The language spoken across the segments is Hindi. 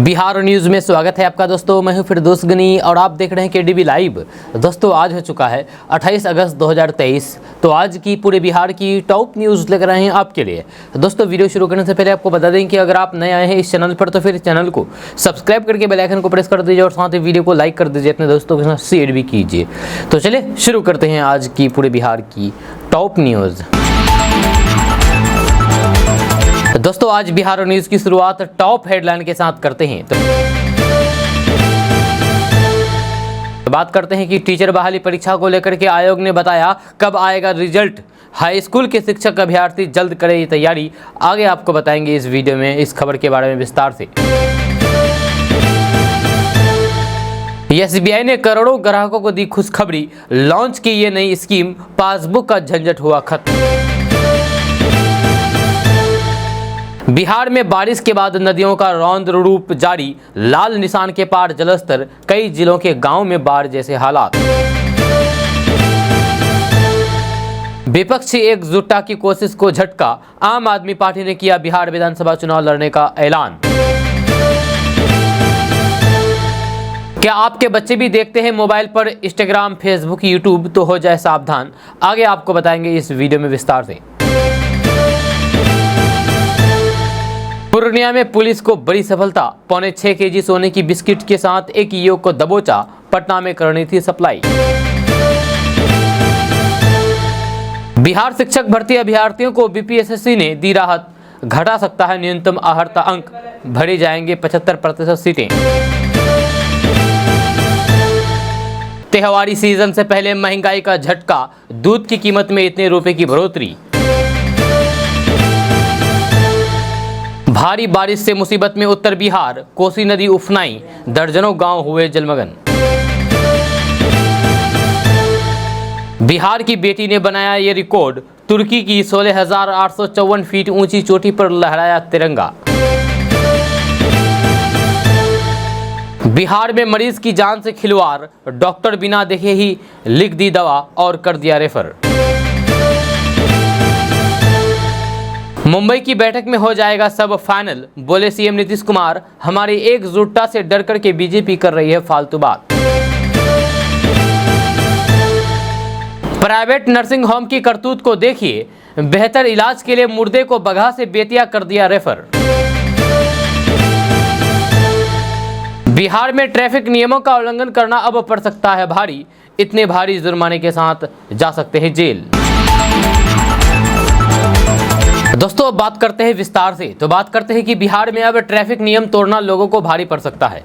बिहार न्यूज़ में स्वागत है आपका दोस्तों। मैं हूं फिरदौस गनी और आप देख रहे हैं केडीबी लाइव। दोस्तों आज हो चुका है 28 अगस्त 2023। तो आज की पूरे बिहार की टॉप न्यूज़ लेकर आए हैं आपके लिए। दोस्तों वीडियो शुरू करने से पहले आपको बता दें कि अगर आप नए आए हैं इस चैनल पर तो फिर चैनल को सब्सक्राइब करके बेल आइकन को प्रेस कर दीजिए और साथ ही वीडियो को लाइक कर दीजिए, अपने दोस्तों के साथ शेयर भी कीजिए। तो चलिए शुरू करते हैं आज की पूरे बिहार की टॉप न्यूज़। दोस्तों आज बिहार न्यूज़ की शुरुआत टॉप हेडलाइन के साथ करते हैं। तो बात करते हैं कि टीचर बहाली परीक्षा को लेकर के आयोग ने बताया कब आएगा रिजल्ट। हाई स्कूल के शिक्षक अभ्यर्थी जल्द करें ये तैयारी। आगे आपको बताएंगे इस वीडियो में इस खबर के बारे में विस्तार से। एसबीआई ने करोड़ों ग्राहकों को दी खुशखबरी, लॉन्च की ये नई स्कीम, पासबुक का झंझट हुआ खत्म। बिहार में बारिश के बाद नदियों का रौद्र रूप जारी, लाल निशान के पार जलस्तर, कई जिलों के गांव में बाढ़ जैसे हालात। विपक्षी एकजुटता की कोशिश को झटका, आम आदमी पार्टी ने किया बिहार विधानसभा चुनाव लड़ने का ऐलान। क्या आपके बच्चे भी देखते हैं मोबाइल पर इंस्टाग्राम, फेसबुक, यूट्यूब? तो हो जाए सावधान। आगे आपको बताएंगे इस वीडियो में विस्तार से। पूर्णिया में पुलिस को बड़ी सफलता, 6.25 केजी सोने की बिस्किट के साथ एक युवक को दबोचा, पटना में करनी थी सप्लाई। बिहार शिक्षक भर्ती अभ्यर्थियों को बीपीएससी ने दी राहत, घटा सकता है न्यूनतम अर्हता अंक, भरी जाएंगे 75% सीटें। त्योहारी सीजन से पहले महंगाई का झटका, दूध की कीमत में इतने रुपए की बढ़ोतरी। भारी बारिश से मुसीबत में उत्तर बिहार, कोसी नदी उफनाई, दर्जनों गांव हुए जलमग्न। बिहार की बेटी ने बनाया ये रिकॉर्ड, तुर्की की 16,854 फीट ऊंची चोटी पर लहराया तिरंगा। बिहार में मरीज की जान से खिलवाड़, डॉक्टर बिना देखे ही लिख दी दवा और कर दिया रेफर। मुंबई की बैठक में हो जाएगा सब फाइनल, बोले सीएम नीतीश कुमार, हमारी एकजुटता से डर करके बीजेपी कर रही है फालतू बात। प्राइवेट नर्सिंग होम की करतूत को देखिए, बेहतर इलाज के लिए मुर्दे को बगहा से बेतिया कर दिया रेफर। बिहार में ट्रैफिक नियमों का उल्लंघन करना अब पड़ सकता है भारी, इतने भारी जुर्माने के साथ जा सकते हैं जेल। दोस्तों अब बात करते हैं विस्तार से। तो बात करते हैं कि बिहार में अब ट्रैफिक नियम तोड़ना लोगों को भारी पड़ सकता है।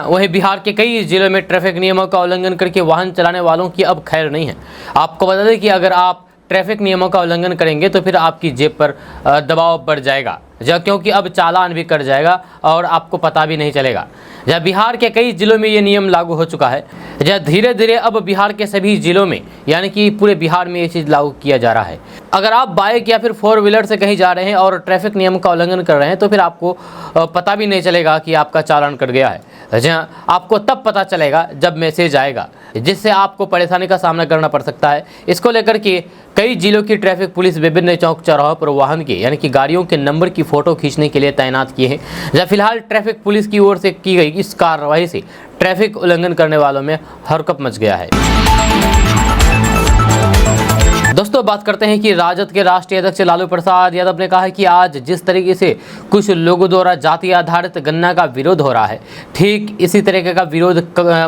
वहीं बिहार के कई जिलों में ट्रैफिक नियमों का उल्लंघन करके वाहन चलाने वालों की अब खैर नहीं है। आपको बता दें कि अगर आप ट्रैफिक नियमों का उल्लंघन करेंगे तो फिर आपकी जेब पर दबाव बढ़ जाएगा, क्योंकि अब चालान भी कट जाएगा और आपको पता भी नहीं चलेगा। बिहार के कई जिलों में ये नियम लागू हो चुका है। धीरे धीरे अब बिहार के सभी जिलों में यानी कि पूरे बिहार में ये चीज़ लागू किया जा रहा है। अगर आप बाइक या फिर 4 व्हीलर से कहीं जा रहे हैं और ट्रैफिक नियम का उल्लंघन कर रहे हैं तो फिर आपको पता भी नहीं चलेगा कि आपका चालान कट गया है। आपको तब पता चलेगा जब मैसेज आएगा, जिससे आपको परेशानी का सामना करना पड़ सकता है। इसको लेकर के कई जिलों की ट्रैफिक पुलिस विभिन्न चौक चौराहों पर वाहन के यानी कि गाड़ियों के नंबर की फोटो खींचने के लिए तैनात किए हैं। फिलहाल ट्रैफिक पुलिस की ओर से की गई इस कार्रवाई से ट्रैफिक उल्लंघन करने वालों में हरकत मच गया है। दोस्तों बात करते हैं कि राजद के राष्ट्रीय अध्यक्ष लालू प्रसाद यादव ने कहा है कि आज जिस तरीके से कुछ लोगों द्वारा जाति आधारित गणना का विरोध हो रहा है, ठीक इसी तरीके का विरोध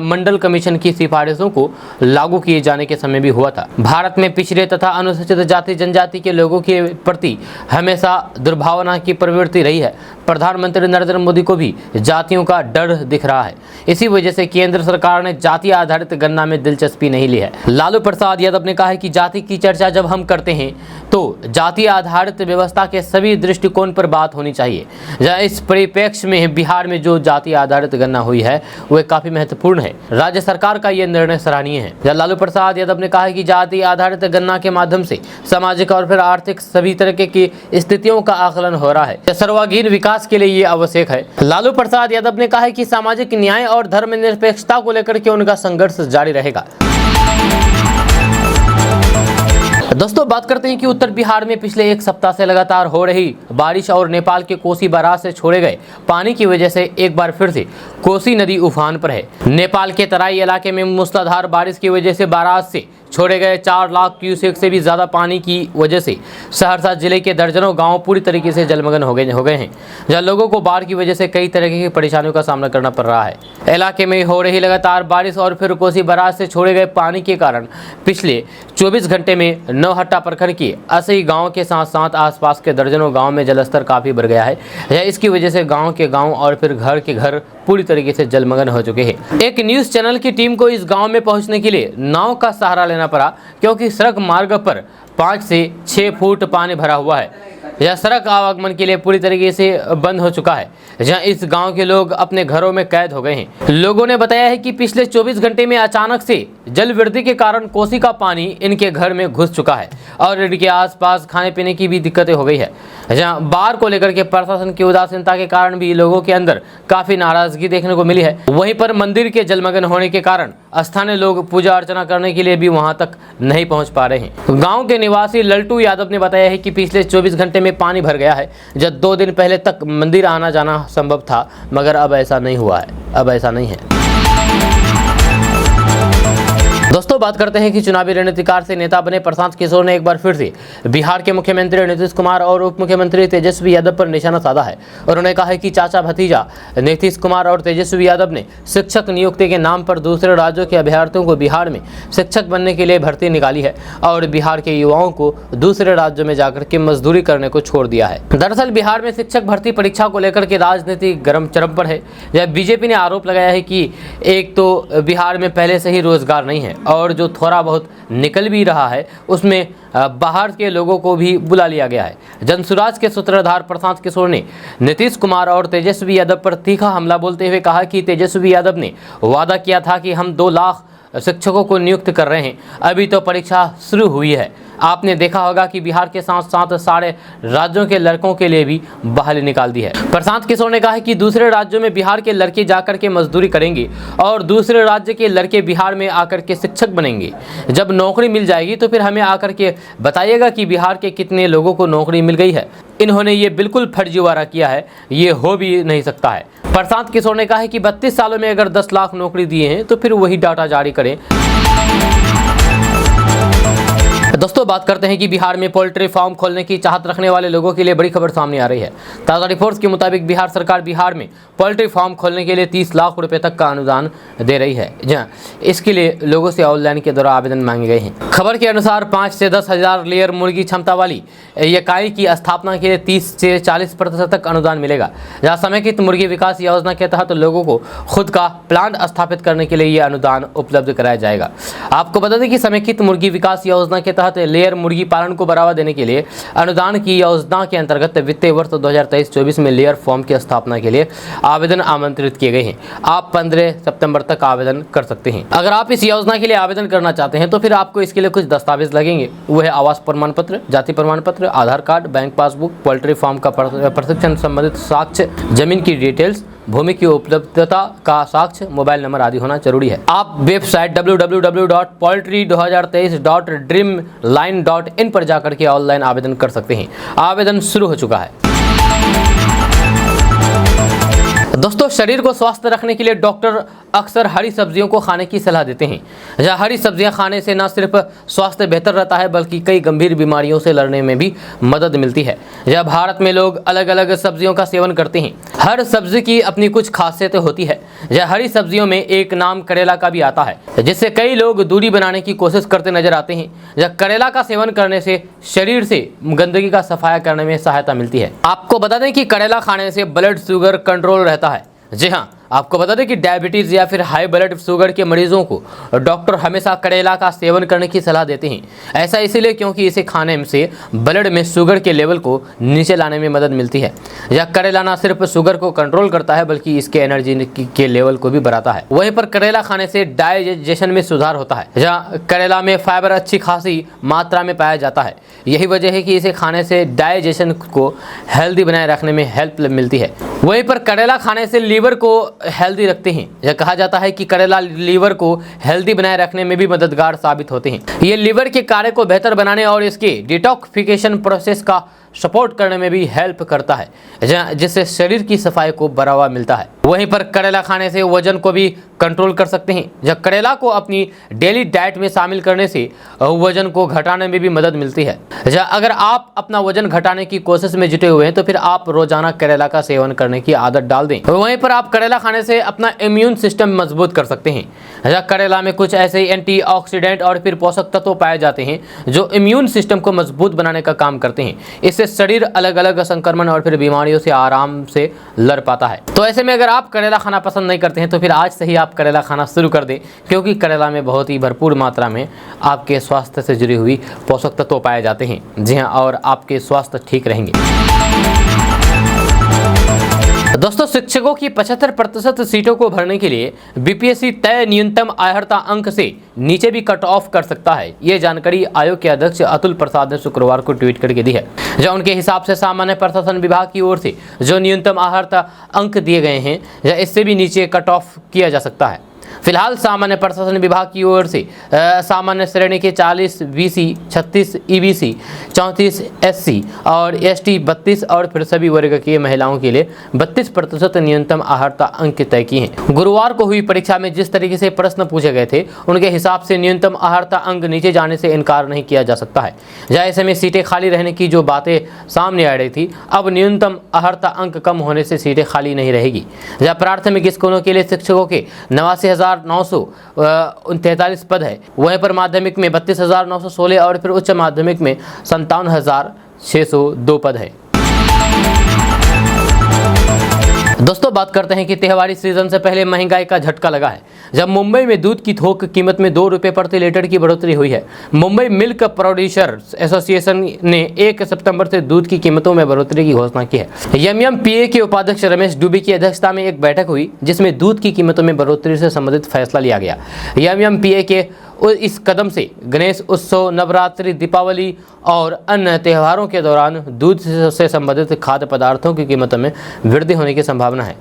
मंडल कमीशन की सिफारिशों को लागू किए जाने के समय भी हुआ था। भारत में पिछड़े तथा अनुसूचित जाति जनजाति के लोगों के प्रति हमेशा दुर्भावना की प्रवृत्ति रही है। प्रधानमंत्री नरेंद्र मोदी को भी जातियों का डर दिख रहा है। इसी वजह से केंद्र सरकार ने जाति आधारित गणना में दिलचस्पी नहीं ली है। लालू प्रसाद यादव ने कहा है कि जाति की चर्चा जब हम करते हैं तो जाति आधारित व्यवस्था के सभी दृष्टिकोण पर बात होनी चाहिए। इस परिप्रेक्ष्य में बिहार में जो जाति आधारित गणना हुई है वह काफी महत्वपूर्ण है। राज्य सरकार का यह निर्णय सराहनीय है। लालू प्रसाद यादव ने कहा है कि जाति आधारित गणना के माध्यम से सामाजिक और फिर आर्थिक सभी तरह की स्थितियों का आकलन हो रहा है। सर्वांगीण विकास के लिए ये आवश्यक है। लालू प्रसाद यादव ने कहा है कि सामाजिक न्याय और धर्मनिरपेक्षता को लेकर के उनका संघर्ष जारी रहेगा। दोस्तों बात करते हैं कि उत्तर बिहार में पिछले एक सप्ताह से लगातार हो रही बारिश और नेपाल के कोसी बैराज से छोड़े गए पानी की वजह से एक बार फिर से कोसी नदी उफान पर है। नेपाल के तराई इलाके में मूसलाधार बारिश की वजह से बैराज से छोड़े गए 4 लाख क्यूसेक से भी ज़्यादा पानी की वजह से सहरसा जिले के दर्जनों गांव पूरी तरीके से जलमग्न हो गए हैं, जहां लोगों को बाढ़ की वजह से कई तरह की परेशानियों का सामना करना पड़ रहा है। इलाके में हो रही लगातार बारिश और फिर कोसी बैराज से छोड़े गए पानी के कारण पिछले 24 घंटे में नौहट्टा प्रखंड के 80 गाँव के साथ साथ आसपास के दर्जनों गाँव में जलस्तर काफ़ी बढ़ गया है। इसकी वजह से गाँव के गाँव और फिर घर के घर पूरी तरीके से जलमग्न हो चुके हैं। एक न्यूज़ चैनल की टीम को इस गाँव में पहुँचने के लिए नाव का सहारा लेना पड़ा, क्योंकि सड़क मार्ग पर 5 से 6 फुट पानी भरा हुआ है। यह सड़क आवागमन के लिए पूरी तरीके से बंद हो चुका है, जहां इस गांव के लोग अपने घरों में कैद हो गए हैं। लोगों ने बताया है कि पिछले 24 घंटे में अचानक से जल वृद्धि के कारण कोसी का पानी इनके घर में घुस चुका है और इनके आसपास खाने पीने की भी दिक्कतें हो गई है। जहां बाढ़ को लेकर के प्रशासन की उदासीनता के कारण भी लोगों के अंदर काफी नाराजगी देखने को मिली है। वहीं पर मंदिर के जलमग्न होने के कारण स्थानीय लोग पूजा अर्चना करने के लिए भी वहां तक नहीं पहुंच पा रहे हैं। गांव के निवासी लल्टू यादव ने बताया है कि पिछले 24 घंटे में पानी भर गया है, जब 2 दिन पहले तक मंदिर आना जाना संभव था, मगर अब ऐसा नहीं हुआ है, अब ऐसा नहीं है। दोस्तों बात करते हैं कि चुनावी रणनीतिकार से नेता बने प्रशांत किशोर ने एक बार फिर से बिहार के मुख्यमंत्री नीतीश कुमार और उप मुख्यमंत्री तेजस्वी यादव पर निशाना साधा है। उन्होंने कहा है कि चाचा भतीजा नीतीश कुमार और तेजस्वी यादव ने शिक्षक नियुक्ति के नाम पर दूसरे राज्यों के अभ्यर्थियों को बिहार में शिक्षक बनने के लिए भर्ती निकाली है और बिहार के युवाओं को दूसरे राज्यों में जाकर के मजदूरी करने को छोड़ दिया है। दरअसल बिहार में शिक्षक भर्ती परीक्षा को लेकर के राजनीति गर्म चरम पर है। जब बीजेपी ने आरोप लगाया है कि एक तो बिहार में पहले से ही रोजगार नहीं है और जो थोड़ा बहुत निकल भी रहा है उसमें बाहर के लोगों को भी बुला लिया गया है। जनसुराज के सूत्रधार प्रशांत किशोर ने नीतीश कुमार और तेजस्वी यादव पर तीखा हमला बोलते हुए कहा कि तेजस्वी यादव ने वादा किया था कि हम 2 लाख शिक्षकों को नियुक्त कर रहे हैं, अभी तो परीक्षा शुरू हुई है। आपने देखा होगा कि बिहार के साथ साथ सारे राज्यों के लड़कों के लिए भी बहाली निकाल दी है। प्रशांत किशोर ने कहा कि दूसरे राज्यों में बिहार के लड़के जाकर के मजदूरी करेंगे और दूसरे राज्य के लड़के बिहार में आकर के शिक्षक बनेंगे। जब नौकरी मिल जाएगी तो फिर हमें आकर के बताइएगा कि बिहार के कितने लोगों को नौकरी मिल गई है। इन्होंने ये बिल्कुल फर्जीवाड़ा किया है, ये हो भी नहीं सकता है। प्रशांत किशोर ने कहा है कि 32 सालों में अगर 10 लाख नौकरी दिए हैं तो फिर वही डाटा जारी करें। दोस्तों बात करते हैं कि बिहार में पोल्ट्री फार्म खोलने की चाहत रखने वाले लोगों के लिए बड़ी खबर सामने आ रही है। ताज़ा रिपोर्ट्स के मुताबिक बिहार सरकार बिहार में पोल्ट्री फार्म खोलने के लिए 30 लाख रुपए तक का अनुदान दे रही है। जहां इसके लिए लोगों से ऑनलाइन के द्वारा आवेदन मांगे गए हैं। खबर के अनुसार 5 से 10 हजार लेयर मुर्गी क्षमता वाली इकाई की स्थापना के लिए 30 से 40% तक अनुदान मिलेगा। जहाँ समेकित मुर्गी विकास योजना के तहत लोगों को खुद का प्लांट स्थापित करने के लिए ये अनुदान उपलब्ध कराया जाएगा। आपको बता दें कि समेकित मुर्गी विकास योजना के तहत लेयर मुर्गी पालन को बढ़ावा देने के लिए अनुदान की योजना के अंतर्गत वित्तीय वर्ष 2023-24 में लेयर फार्म की स्थापना के लिए आवेदन आमंत्रित किए गए हैं। आप 15 सितंबर तक आवेदन कर सकते हैं। अगर आप इस योजना के लिए आवेदन करना चाहते हैं तो फिर आपको इसके लिए कुछ दस्तावेज लगेंगे। वो है आवास प्रमाण पत्र, जाति प्रमाण पत्र, Aadhaar card, bank passbook, poultry farm का प्रशिक्षण संबंधित साक्ष्य, जमीन की डिटेल्स, भूमि की उपलब्धता का साक्ष्य, मोबाइल नंबर आदि होना जरूरी है। आप वेबसाइट www.poultry2023.dreamline.in पर जाकर के ऑनलाइन आवेदन कर सकते हैं। आवेदन शुरू हो चुका है। दोस्तों शरीर को स्वस्थ रखने के लिए डॉक्टर अक्सर हरी सब्जियों को खाने की सलाह देते हैं। जहाँ हरी सब्जियां खाने से न सिर्फ स्वास्थ्य बेहतर रहता है बल्कि कई गंभीर बीमारियों से लड़ने में भी मदद मिलती है। जब भारत में लोग अलग अलग सब्जियों का सेवन करते हैं, हर सब्जी की अपनी कुछ खासियतें होती है। यह हरी सब्जियों में एक नाम करेला का भी आता है, जिससे कई लोग दूरी बनाने की कोशिश करते नजर आते हैं। जब करेला का सेवन करने से शरीर से गंदगी का सफाया करने में सहायता मिलती है। आपको बता दें कि करेला खाने से ब्लड शुगर कंट्रोल रहता है। जी हाँ, आपको बता दें कि डायबिटीज़ या फिर हाई ब्लड शुगर के मरीजों को डॉक्टर हमेशा करेला का सेवन करने की सलाह देते हैं। ऐसा इसीलिए क्योंकि इसे खाने से ब्लड में शुगर के लेवल को नीचे लाने में मदद मिलती है। यह करेला न सिर्फ शुगर को कंट्रोल करता है बल्कि इसके एनर्जी के लेवल को भी बढ़ाता है। वहीं पर करेला खाने से डाइजेशन में सुधार होता है। जहाँ करेला में फाइबर अच्छी खासी मात्रा में पाया जाता है। यही वजह है कि इसे खाने से डाइजेशन को हेल्दी बनाए रखने में हेल्प मिलती है। वहीं पर करेला खाने से लीवर को हेल्दी रखते हैं। यह कहा जाता है कि करेला लीवर को हेल्दी बनाए रखने में भी मददगार साबित होते हैं। ये लीवर के कार्य को बेहतर बनाने और इसके डिटॉक्सिफिकेशन प्रोसेस का सपोर्ट करने में भी हेल्प करता है, जिससे शरीर की सफाई को बढ़ावा मिलता है। वहीं पर करेला खाने से वजन को भी कंट्रोल कर सकते हैं। जब करेला को अपनी डेली डाइट में शामिल करने से वजन को घटाने में भी मदद मिलती है। अगर आप अपना वजन घटाने की कोशिश में जुटे हुए हैं तो फिर आप रोजाना करेला का सेवन करने की आदत डाल दें। वहीं पर आप करेला खाने से अपना इम्यून सिस्टम मजबूत कर सकते हैं। करेला में कुछ ऐसे एंटीऑक्सीडेंट और फिर पोषक तत्व पाए जाते हैं जो इम्यून सिस्टम को मजबूत बनाने का काम करते हैं। इससे शरीर अलग अलग संक्रमण और फिर बीमारियों से आराम से लड़ पाता है। तो ऐसे में अगर आप करेला खाना पसंद नहीं करते हैं तो फिर आज से ही आप करेला खाना शुरू कर दें, क्योंकि करेला में बहुत ही भरपूर मात्रा में आपके स्वास्थ्य से जुड़ी हुई पोषक तत्व पाए जाते हैं। जी हाँ, और आपके स्वास्थ्य ठीक रहेंगे। दोस्तों, शिक्षकों की 75% सीटों को भरने के लिए बीपीएससी तय न्यूनतम अर्हता अंक से नीचे भी कट ऑफ कर सकता है। ये जानकारी आयोग के अध्यक्ष अतुल प्रसाद ने शुक्रवार को ट्वीट करके दी है। जो उनके हिसाब से सामान्य प्रशासन विभाग की ओर से जो न्यूनतम अर्हता अंक दिए गए हैं, या इससे भी नीचे कट ऑफ किया जा सकता है। फिलहाल सामान्य प्रशासन विभाग की ओर से सामान्य श्रेणी के 40 बीसी, 36 ईबीसी, 34 एससी और एसटी, 32 और फिर सभी वर्ग की महिलाओं के लिए 32% न्यूनतम अर्हता अंक तय किए हैं। गुरुवार को हुई परीक्षा में जिस तरीके से प्रश्न पूछे गए थे, उनके हिसाब से न्यूनतम अर्हता अंक नीचे जाने से इनकार नहीं किया जा सकता है। ऐसे में सीटें खाली रहने की जो बातें सामने आ रही थी, अब न्यूनतम अर्हता अंक कम होने से सीटें खाली नहीं रहेगी। प्राथमिक स्कूलों के लिए शिक्षकों के 89,943 पद है। वहीं पर माध्यमिक में 32,916 और फिर उच्च माध्यमिक में 57,602 पद है। दोस्तों, बात करते हैं कि त्योहारी सीजन से पहले महंगाई का झटका लगा है। जब मुंबई में दूध की थोक कीमत में 2 रुपये प्रति लीटर की बढ़ोतरी हुई है। मुंबई मिल्क प्रोड्यूसर्स एसोसिएशन ने 1 सितंबर से दूध की कीमतों में बढ़ोतरी की घोषणा की है। एमएमपीए के उपाध्यक्ष रमेश डुबे की अध्यक्षता में एक बैठक हुई, जिसमें दूध की कीमतों में बढ़ोतरी से संबंधित फैसला लिया गया। एमएमपीए के इस कदम से गणेश उत्सव, नवरात्रि, दीपावली और अन्य त्योहारों के दौरान दूध से संबंधित खाद्य पदार्थों की कीमतों में वृद्धि होने की संभावना है।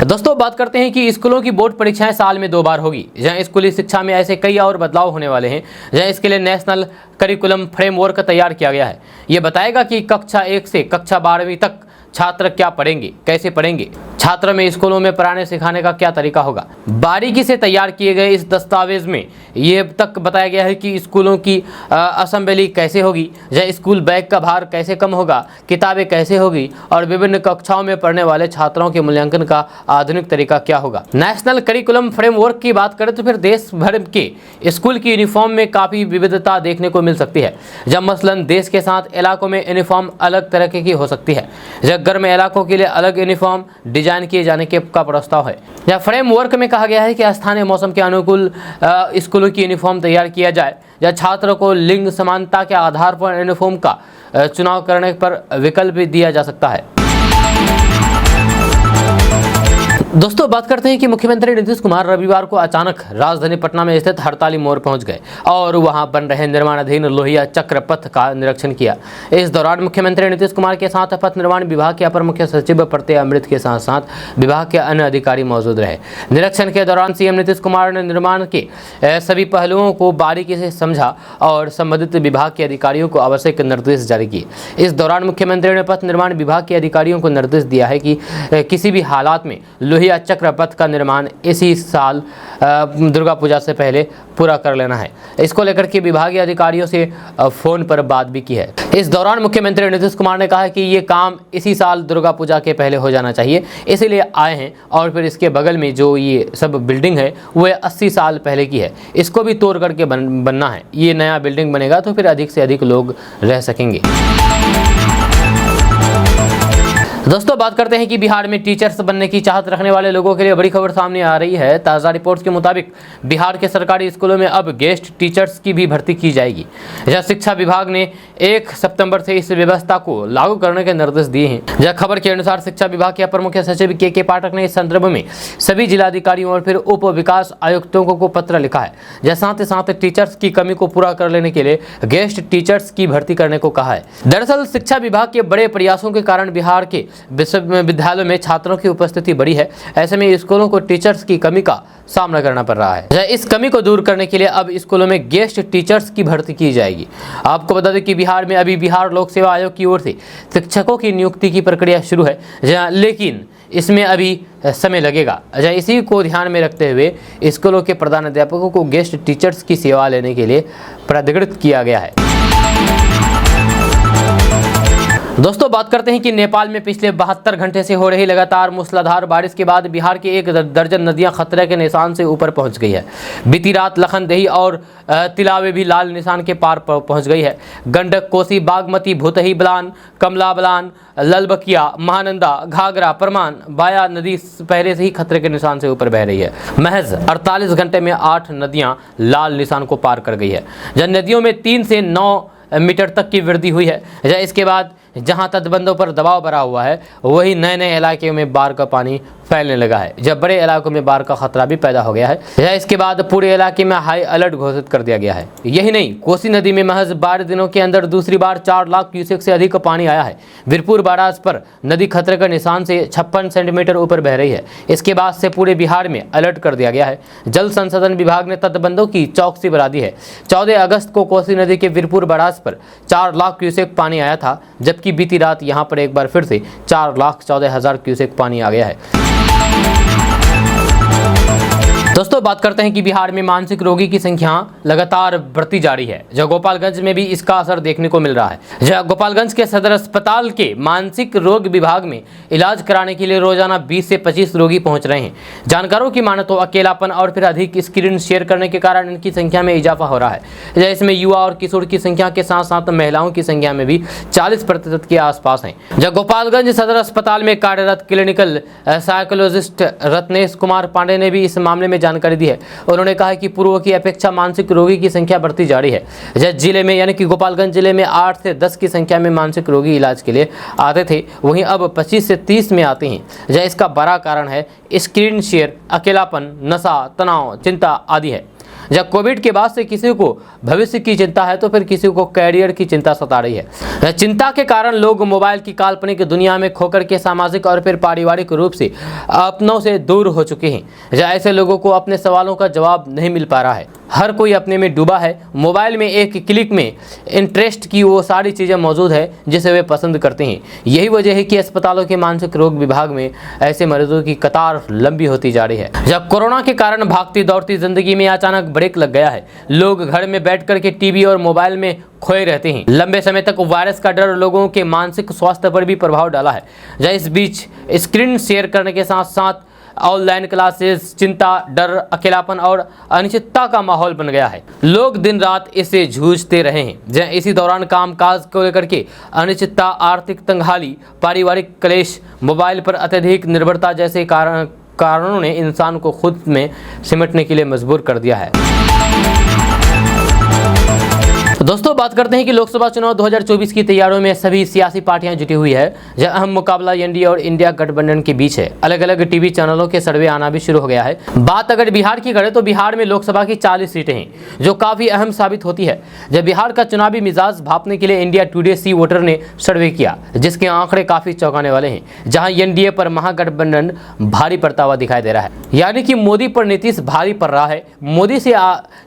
दोस्तों, बात करते हैं कि स्कूलों की बोर्ड परीक्षाएं साल में 2 बार होगी। जहां स्कूली शिक्षा में ऐसे कई और बदलाव होने वाले हैं। जहां इसके लिए नेशनल करिकुलम फ्रेमवर्क तैयार किया गया है। यह बताएगा कि कक्षा 1 से कक्षा 12वीं तक छात्र क्या पढ़ेंगे, कैसे पढ़ेंगे, छात्र में स्कूलों में पढ़ाने सिखाने का क्या तरीका होगा। बारीकी से तैयार किए गए इस दस्तावेज में ये तक बताया गया है कि स्कूलों की असेंबली कैसे होगी, या स्कूल बैग का भार कैसे कम होगा, किताबें कैसे होगी और विभिन्न कक्षाओं में पढ़ने वाले छात्रों के मूल्यांकन का आधुनिक तरीका क्या होगा। नेशनल करिकुलम फ्रेमवर्क की बात करें तो फिर देश भर के स्कूल की यूनिफॉर्म में काफ़ी विविधता देखने को मिल सकती है। जब मसलन देश के 7 इलाकों में यूनिफॉर्म अलग तरह की हो सकती है। जब गर्म इलाकों के लिए अलग यूनिफॉर्म डिजाइन किए जाने के का प्रस्ताव है। यह फ्रेमवर्क में कहा गया है कि स्थानीय मौसम के अनुकूल स्कूलों की यूनिफॉर्म तैयार किया जाए, या छात्रों को लिंग समानता के आधार पर यूनिफॉर्म का चुनाव करने पर विकल्प भी दिया जा सकता है। दोस्तों, बात करते हैं कि मुख्यमंत्री नीतीश कुमार रविवार को अचानक राजधानी पटना में स्थित हड़ताली मोड़ पहुंच गए और वहां बन रहे निर्माणाधीन लोहिया चक्र पथ का निरीक्षण किया। इस दौरान मुख्यमंत्री नीतीश कुमार के साथ पथ निर्माण विभाग के अपर मुख्य सचिव प्रत्यय अमृत के साथ साथ विभाग के अन्य अधिकारी मौजूद रहे। निरीक्षण के दौरान सीएम नीतीश कुमार ने निर्माण के सभी पहलुओं को बारीकी से समझा और संबंधित विभाग के अधिकारियों को आवश्यक निर्देश जारी किए। इस दौरान मुख्यमंत्री ने पथ निर्माण विभाग के अधिकारियों को निर्देश दिया है कि किसी भी हालात में लोहिया चक्र पथ का निर्माण इसी साल दुर्गा पूजा से पहले पूरा कर लेना है। इसको लेकर के विभागीय अधिकारियों से फोन पर बात भी की है। इस दौरान मुख्यमंत्री नीतीश कुमार ने कहा कि ये काम इसी साल दुर्गा पूजा के पहले हो जाना चाहिए, इसीलिए आए हैं। और फिर इसके बगल में जो ये सब बिल्डिंग है वो 80 साल पहले की है, इसको भी तोड़ करके बनना है। ये नया बिल्डिंग बनेगा तो फिर अधिक से अधिक लोग रह सकेंगे। दोस्तों, बात करते हैं कि बिहार में टीचर्स बनने की चाहत रखने वाले लोगों के लिए बड़ी खबर सामने आ रही है। ताज़ा रिपोर्ट्स के मुताबिक बिहार के सरकारी स्कूलों में अब गेस्ट टीचर्स की भी भर्ती की जाएगी। यह शिक्षा विभाग ने 1 सितंबर से इस व्यवस्था को लागू करने के निर्देश दिए हैं। यह खबर के अनुसार शिक्षा विभाग के अपर मुख्य सचिव के पाठक ने इस संदर्भ में सभी जिलाधिकारियों और फिर उप विकास आयुक्तों को पत्र लिखा है। साथ ही साथ टीचर्स की कमी को पूरा कर लेने के लिए गेस्ट टीचर्स की भर्ती करने को कहा है। दरअसल शिक्षा विभाग के बड़े प्रयासों के कारण बिहार के विश्वविद्यालयों में छात्रों की उपस्थिति बढ़ी है। ऐसे में स्कूलों को टीचर्स की कमी का सामना करना पड़ रहा है। इस कमी को दूर करने के लिए अब स्कूलों में गेस्ट टीचर्स की भर्ती की जाएगी। आपको बता दें कि बिहार में अभी बिहार लोक सेवा आयोग की ओर से शिक्षकों की नियुक्ति की प्रक्रिया शुरू है, लेकिन इसमें अभी समय लगेगा। इसी को ध्यान में रखते हुए स्कूलों के प्रधान अध्यापकों को गेस्ट टीचर्स की सेवा लेने के लिए प्राधिकृत किया गया है। दोस्तों, बात करते हैं कि नेपाल में पिछले 72 घंटे से हो रही लगातार मूसलाधार बारिश के बाद बिहार की 1 दर्जन नदियां खतरे के निशान से ऊपर पहुंच गई है। बीती रात लखनदेही और तिलावे भी लाल निशान के पार पहुंच गई है। गंडक, कोसी, बागमती, भूतही बलान, कमला बलान, ललबकिया, महानंदा, घाघरा, परमान, बाया नदी पहले से ही खतरे के निशान से ऊपर बह रही है। महज 48 घंटे में 8 नदियां लाल निशान को पार कर गई है। नदियों में 3 से 9 मीटर तक की वृद्धि हुई है। इसके बाद जहां तटबंधों पर दबाव बना हुआ है, वही नए नए इलाकों में बाढ़ का पानी फैलने लगा है। जब बड़े इलाकों में बाढ़ का खतरा भी पैदा हो गया है। इसके बाद पूरे इलाके में हाई अलर्ट घोषित कर दिया गया है। यही नहीं, कोसी नदी में महज 12 दिनों के अंदर दूसरी बार 4 लाख क्यूसेक से अधिक पानी आया है। वीरपुर बैराज पर नदी खतरे का निशान से 56 सेंटीमीटर ऊपर बह रही है। इसके बाद से पूरे बिहार में अलर्ट कर दिया गया है। जल संसाधन विभाग ने तटबंधों की चौकसी बढ़ा दी है। 14 अगस्त को कोसी नदी के वीरपुर बैराज पर 4 लाख क्यूसेक पानी आया था, जबकि बीती रात यहां पर एक बार फिर से 4,14,000 क्यूसेक पानी आ गया है। दोस्तों, बात करते हैं कि बिहार में मानसिक रोगी की संख्या लगातार बढ़ती जा रही है। जो गोपालगंज में भी इसका असर देखने को मिल रहा है। जो गोपालगंज के सदर अस्पताल के मानसिक रोग विभाग में इलाज कराने के लिए रोजाना 20 से 25 रोगी पहुंच रहे हैं। जानकारों की माने तो अकेलापन और फिर अधिक स्क्रीन शेयर करने के कारण इनकी संख्या में इजाफा हो रहा है। इसमें युवा और किशोर की संख्या के साथ साथ महिलाओं की संख्या में भी 40% के आसपास है। जब गोपालगंज सदर अस्पताल में कार्यरत क्लिनिकल साइकोलॉजिस्ट रत्नेश कुमार पांडे ने भी इस मामले में जानकारी दी है। उन्होंने कहा कि पूर्व की अपेक्षा मानसिक रोगी की संख्या बढ़ती जा रही है। जिले में यानी कि गोपालगंज जिले में 8 से 10 की संख्या में मानसिक रोगी इलाज के लिए आते थे, वहीं अब 25 से 30 में आते हैं। इसका बड़ा कारण है स्क्रीन शेयर, अकेलापन, नशा, तनाव, चिंता आदि है। जब कोविड के बाद से किसी को भविष्य की चिंता है तो फिर किसी को कैरियर की चिंता सता रही है। चिंता के कारण लोग मोबाइल की काल्पनिक दुनिया में खोकर के सामाजिक और फिर पारिवारिक रूप से अपनों से दूर हो चुके हैं। ऐसे लोगों को अपने सवालों का जवाब नहीं मिल पा रहा है। हर कोई अपने में डूबा है। मोबाइल में एक क्लिक में इंटरेस्ट की वो सारी चीज़ें मौजूद है जिसे वे पसंद करते हैं। यही वजह है कि अस्पतालों के मानसिक रोग विभाग में ऐसे मरीजों की कतार लंबी होती जा रही है। जब कोरोना के कारण भागती दौड़ती जिंदगी में अचानक ब्रेक लग गया है, लोग घर में बैठ करके टीवी और मोबाइल में खोए रहते हैं। लंबे समय तक वायरस का डर लोगों के मानसिक स्वास्थ्य पर भी प्रभाव डाला है। इस बीच स्क्रीन शेयर करने के साथ साथ ऑनलाइन क्लासेस, चिंता, डर, अकेलापन और अनिश्चितता का माहौल बन गया है। लोग दिन रात इससे जूझते रहे हैं। इसी दौरान कामकाज को लेकर के अनिश्चितता, आर्थिक तंगहाली, पारिवारिक क्लेश, मोबाइल पर अत्यधिक निर्भरता जैसे कारणों ने इंसान को खुद में सिमटने के लिए मजबूर कर दिया है। दोस्तों, बात करते हैं कि लोकसभा चुनाव 2024 की तैयारियों में सभी सियासी पार्टियां जुटी हुई है। जहां अहम मुकाबला एनडीए और इंडिया गठबंधन के बीच है। अलग अलग टीवी चैनलों के सर्वे आना भी शुरू हो गया है। बात अगर बिहार की करें तो बिहार में लोकसभा की 40 सीटें हैं, जो काफी अहम साबित होती है। जब बिहार का चुनावी मिजाज भांपने के लिए इंडिया टुडे सी वोटर ने सर्वे किया, जिसके आंकड़े काफी चौंकाने वाले हैं। जहां एनडीए पर महागठबंधन भारी पड़ता हुआ दिखाई दे रहा है, यानी कि मोदी पर नीतीश भारी पड़ रहा है। मोदी से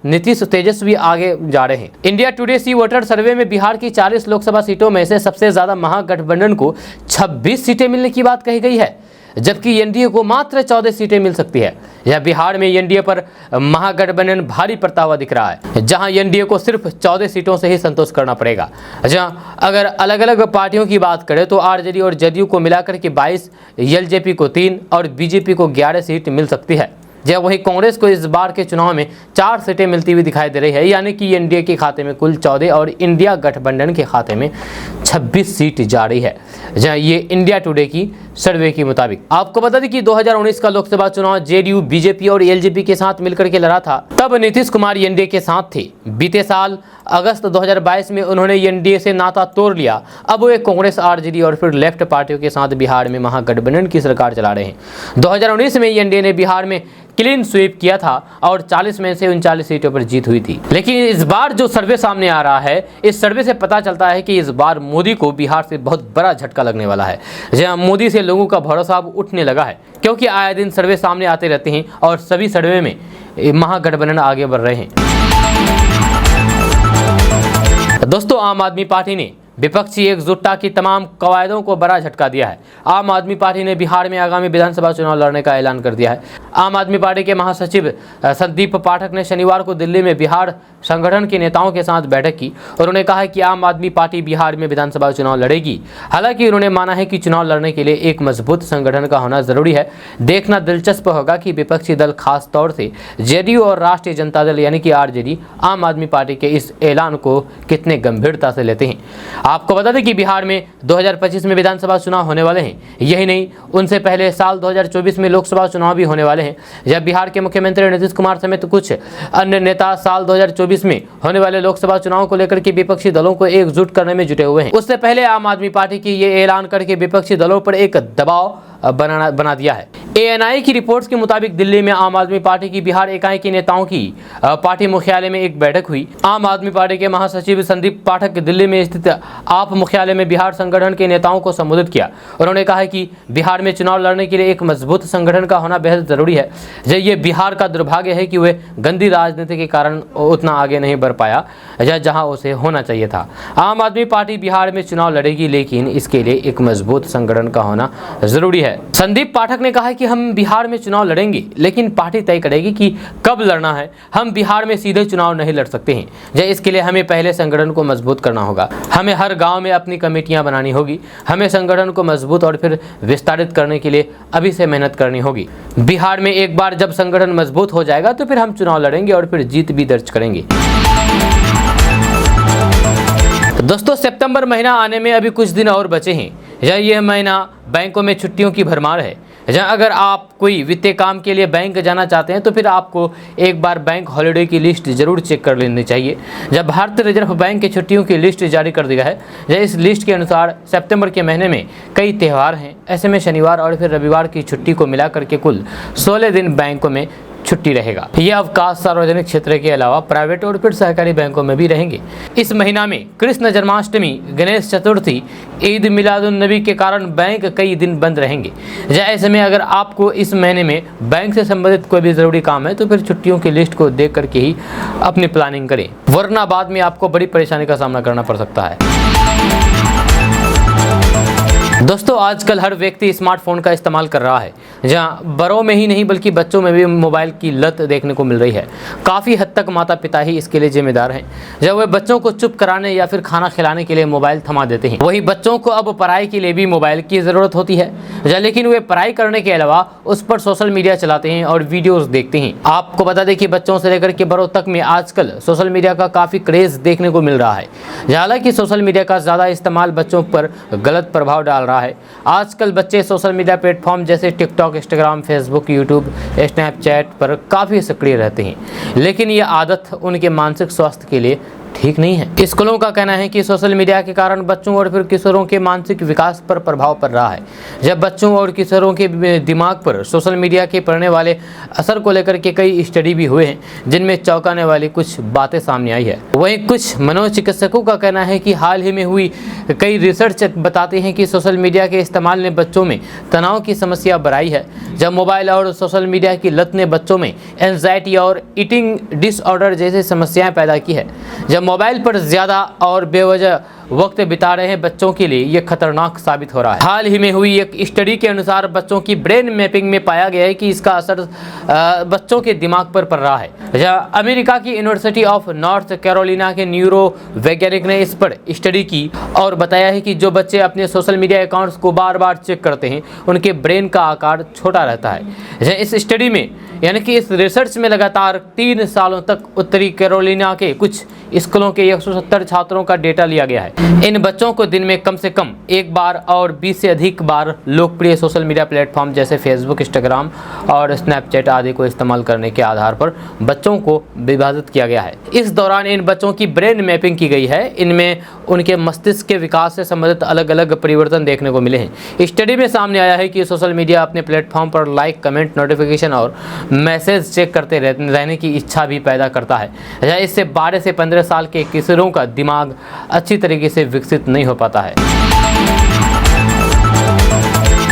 नीतीश तेजस्वी आगे जा रहे हैं। इंडिया टुडे सी वोटर सर्वे में बिहार की 40 लोकसभा सीटों में से सबसे ज्यादा महागठबंधन को 26 सीटें मिलने की बात कही गई है, जबकि एनडीए को मात्र 14 सीटें मिल सकती है। यह बिहार में एनडीए पर महागठबंधन भारी पड़ता हुआ दिख रहा है, जहां एनडीए को सिर्फ 14 सीटों से ही संतोष करना पड़ेगा। जहां अगर अलग अलग पार्टियों की बात करें तो आरजेडी और जदयू को मिलाकर के 22, एलजेपी को 3 और बीजेपी को 11 सीट मिल सकती है। जब वही कांग्रेस को इस बार के चुनाव में 4 सीटें मिलती हुई दिखाई दे रही है, यानी कि एनडीए के खाते में कुल 14 और इंडिया गठबंधन के खाते में 26 सीट जा रही है। जहां ये इंडिया टुडे की सर्वे के मुताबिक। आपको बता दें कि 2019 का लोकसभा चुनाव जेडीयू, बीजेपी और एलजेपी के साथ मिलकर के लड़ा था। तब नीतीश कुमार एनडीए के साथ थे। बीते साल अगस्त 2022 में उन्होंने एनडीए से नाता तोड़ लिया। अब वो कांग्रेस, आरजेडी और फिर लेफ्ट पार्टियों के साथ बिहार में महागठबंधन की सरकार चला रहे हैं। 2019 में एनडीए ने बिहार में क्लीन स्वीप किया था और 40 में से 39 सीटों पर जीत हुई थी। लेकिन इस बार जो सर्वे सामने आ रहा है, इस सर्वे से पता चलता है कि इस बार मोदी को बिहार से बहुत बड़ा झटका लगने वाला है। जहां मोदी से लोगों का भरोसा अब उठने लगा है, क्योंकि आए दिन सर्वे सामने आते रहते हैं और सभी सर्वे में महागठबंधन आगे बढ़ रहे हैं। दोस्तों, आम आदमी पार्टी ने विपक्षी एकजुटता की तमाम कवायदों को बड़ा झटका दिया है। आम आदमी पार्टी ने बिहार में आगामी विधानसभा चुनाव लड़ने का ऐलान कर दिया है। आम आदमी पार्टी के महासचिव संदीप पाठक ने शनिवार को दिल्ली में बिहार संगठन के नेताओं के साथ बैठक की। उन्होंने कहा कि आम आदमी पार्टी बिहार में विधानसभा चुनाव लड़ेगी। हालांकि उन्होंने माना है कि चुनाव लड़ने के लिए एक मजबूत संगठन का होना जरूरी है। देखना दिलचस्प होगा कि विपक्षी दल खास तौर से जेडीयू और राष्ट्रीय जनता दल यानी कि आरजेडी आम आदमी पार्टी के इस ऐलान को कितने गंभीरता से लेते हैं। आपको बता दें कि बिहार में 2025 में विधानसभा चुनाव होने वाले हैं। यही नहीं, उनसे पहले साल 2024 में लोकसभा चुनाव भी होने वाले हैं। जब बिहार के मुख्यमंत्री नीतीश कुमार समेत कुछ अन्य नेता साल 2024 में होने वाले लोकसभा चुनाव को लेकर के विपक्षी दलों को एकजुट करने में जुटे हुए हैं। उससे पहले आम आदमी पार्टी की ये ऐलान करके विपक्षी दलों पर एक दबाव बना दिया है। एएनआई की रिपोर्ट्स के मुताबिक दिल्ली में आम आदमी पार्टी की बिहार इकाई के नेताओं की पार्टी मुख्यालय में एक बैठक हुई। आम आदमी पार्टी के महासचिव संदीप पाठक दिल्ली में स्थित आप मुख्यालय में बिहार संगठन के नेताओं को संबोधित किया। उन्होंने कहा कि बिहार में चुनाव लड़ने के लिए एक मजबूत संगठन का होना बेहद जरूरी है। ये बिहार का दुर्भाग्य है कि वे गंदी राजनीति के कारण उतना आगे नहीं बढ़ पाया जहां उसे होना चाहिए था। आम आदमी पार्टी बिहार में चुनाव लड़ेगी, लेकिन इसके लिए एक मजबूत संगठन का होना जरूरी है। संदीप पाठक ने कहा कि हम बिहार में चुनाव लड़ेंगे, लेकिन पार्टी तय करेगी कि कब लड़ना है। हम बिहार में सीधे चुनाव नहीं लड़ सकते हैं। इसके लिए हमें पहले संगठन को मजबूत करना होगा। हमें हर गांव में अपनी कमेटियां बनानी होगी। हमें संगठन को मजबूत और फिर विस्तारित करने के लिए अभी से मेहनत करनी होगी। बिहार में एक बार जब संगठन मजबूत हो जाएगा तो फिर हम चुनाव लड़ेंगे और फिर जीत भी दर्ज करेंगे। दोस्तों, सितंबर महीना आने में अभी कुछ दिन और बचे हैं। यह महीना बैंकों में छुट्टियों की भरमार है। अगर आप कोई वित्तीय काम के लिए बैंक जाना चाहते हैं तो फिर आपको एक बार बैंक हॉलिडे की लिस्ट जरूर चेक कर लेनी चाहिए। जब भारतीय रिजर्व बैंक की छुट्टियों की लिस्ट जारी कर दी है, इस लिस्ट के अनुसार सितंबर के महीने में कई त्यौहार हैं। ऐसे में शनिवार और फिर रविवार की छुट्टी को मिला करके कुल 16 दिन बैंकों में छुट्टी रहेगा। यह अवकाश सार्वजनिक क्षेत्र के अलावा प्राइवेट और फिर सहकारी बैंकों में भी रहेंगे। इस महीना में कृष्ण जन्माष्टमी, गणेश चतुर्थी, ईद मिलादुन्नबी के कारण बैंक कई दिन बंद रहेंगे। ऐसे में अगर आपको इस महीने में बैंक से संबंधित कोई भी जरूरी काम है तो फिर छुट्टियों की लिस्ट को देख करके ही अपनी प्लानिंग करें, वरना बाद में आपको बड़ी परेशानी का सामना करना पड़ सकता है। दोस्तों, आजकल हर व्यक्ति स्मार्टफोन का इस्तेमाल कर रहा है। जहां बड़ों में ही नहीं बल्कि बच्चों में भी मोबाइल की लत देखने को मिल रही है। काफ़ी हद तक माता पिता ही इसके लिए जिम्मेदार हैं। जब वे बच्चों को चुप कराने या फिर खाना खिलाने के लिए मोबाइल थमा देते हैं, वही बच्चों को अब पढ़ाई के लिए भी मोबाइल की ज़रूरत होती है। लेकिन वे पढ़ाई करने के अलावा उस पर सोशल मीडिया चलाते हैं और वीडियोज़ देखते हैं। आपको बता दें कि बच्चों से लेकर के बड़ों तक में आजकल सोशल मीडिया का काफ़ी क्रेज़ देखने को मिल रहा है। हालांकि सोशल मीडिया का ज़्यादा इस्तेमाल बच्चों पर गलत प्रभाव डाल रहा है। आजकल बच्चे सोशल मीडिया प्लेटफॉर्म जैसे TikTok, Instagram, Facebook, YouTube, Snapchat पर काफ़ी सक्रिय रहते हैं। लेकिन ये आदत उनके मानसिक स्वास्थ्य के लिए ठीक नहीं है। स्कूलों का कहना है कि सोशल मीडिया के कारण बच्चों और फिर किशोरों के मानसिक विकास पर प्रभाव पड़ रहा है। जब बच्चों और किशोरों के दिमाग पर सोशल मीडिया के पड़ने वाले असर को लेकर के कई स्टडी भी हुए हैं, जिनमें चौंकाने वाली कुछ बातें सामने आई है। वहीं कुछ मनोचिकित्सकों का कहना है कि हाल ही में हुई कई रिसर्च बताते हैं कि सोशल मीडिया के इस्तेमाल ने बच्चों में तनाव की समस्या बढ़ाई है। जब मोबाइल और सोशल मीडिया की लत ने बच्चों में एंजाइटी और ईटिंग डिसऑर्डर जैसी समस्याएं पैदा की है। जब मोबाइल पर ज़्यादा और बेवजह वक्त बिता रहे हैं बच्चों के लिए यह खतरनाक साबित हो रहा है। हाल ही में हुई एक स्टडी के अनुसार बच्चों की ब्रेन मैपिंग में पाया गया है कि इसका असर बच्चों के दिमाग पर पड़ रहा है। अमेरिका की यूनिवर्सिटी ऑफ नॉर्थ कैरोलिना के न्यूरो वैज्ञानिक ने इस पर स्टडी की और बताया है कि जो बच्चे अपने सोशल मीडिया अकाउंट्स को बार बार चेक करते हैं उनके ब्रेन का आकार छोटा रहता है। इस स्टडी में यानी कि इस रिसर्च में लगातार 3 सालों तक उत्तरी कैरोलिना के कुछ स्कूलों के 170 छात्रों का डेटा लिया गया है। इन बच्चों को दिन में कम से कम एक बार और 20 से अधिक बार लोकप्रिय सोशल मीडिया प्लेटफॉर्म जैसे फेसबुक, इंस्टाग्राम और स्नैपचैट आदि को इस्तेमाल करने के आधार पर बच्चों को विभाजित किया गया है। इस दौरान इन बच्चों की ब्रेन मैपिंग की गई है। इनमें उनके मस्तिष्क के विकास से संबंधित अलग अलग परिवर्तन देखने को मिले हैं। स्टडी में सामने आया है कि सोशल मीडिया अपने प्लेटफॉर्म पर लाइक, कमेंट, नोटिफिकेशन और मैसेज चेक करते रहने की इच्छा भी पैदा करता है। इससे 12 से 15 साल के किशोरों का दिमाग अच्छी तरीके से विकसित नहीं हो पाता है।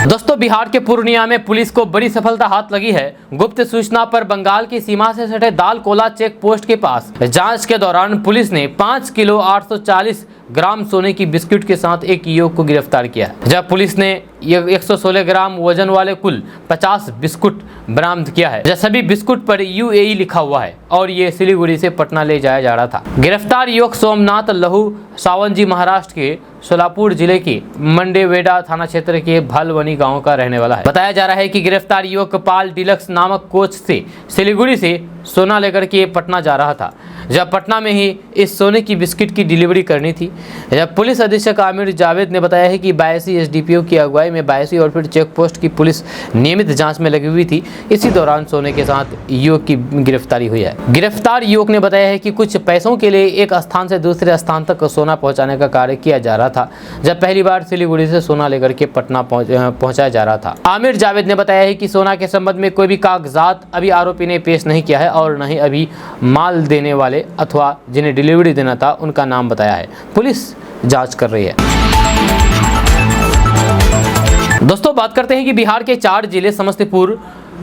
दोस्तों, बिहार के पूर्णिया में पुलिस को बड़ी सफलता हाथ लगी है। गुप्त सूचना पर बंगाल की सीमा से सटे दालकोला चेक पोस्ट के पास जांच के दौरान पुलिस ने 5 किलो 840 ग्राम सोने की बिस्कुट के साथ एक युवक को गिरफ्तार किया है। जब पुलिस ने 116 ग्राम वजन वाले कुल 50 बिस्कुट बरामद किया है। जब सभी बिस्कुट पर UAE लिखा हुआ है और ये सिलीगुड़ी से पटना ले जाया जा रहा था। गिरफ्तार युवक सोमनाथ लहू सावंजी महाराष्ट्र के सोलापुर जिले के मंडेवेडा थाना क्षेत्र के भलवनी गांव का रहने वाला है। बताया जा रहा है कि गिरफ्तार युवक पाल डिलक्स नामक कोच से सिलीगुड़ी से सोना लेकर के पटना जा रहा था। जब पटना में ही इस सोने की बिस्किट की डिलीवरी करनी थी। जब पुलिस अधीक्षक आमिर जावेद ने बताया है कि 82 SDPO की अगुवाई में 82 और फिर चेक पोस्ट की पुलिस नियमित जांच में लगी हुई थी। इसी दौरान सोने के साथ युवक की गिरफ्तारी हुई है। गिरफ्तार युवक ने बताया है कि कुछ पैसों के लिए एक स्थान से दूसरे स्थान तक सोना पहुंचाने का कार्य किया जा रहा था। जब पहली बार सिलीगुड़ी से सोना लेकर के पटना पहुंचाया जा रहा था। आमिर जावेद ने बताया है कि सोना के संबंध में कोई भी कागजात अभी आरोपी ने पेश नहीं किया है और न ही अभी माल देने वाले अथवा जिन्हें डिलीवरी देना था उनका नाम बताया है। पुलिस जांच कर रही है। दोस्तों, बात करते हैं कि बिहार के 4 जिले समस्तीपुर,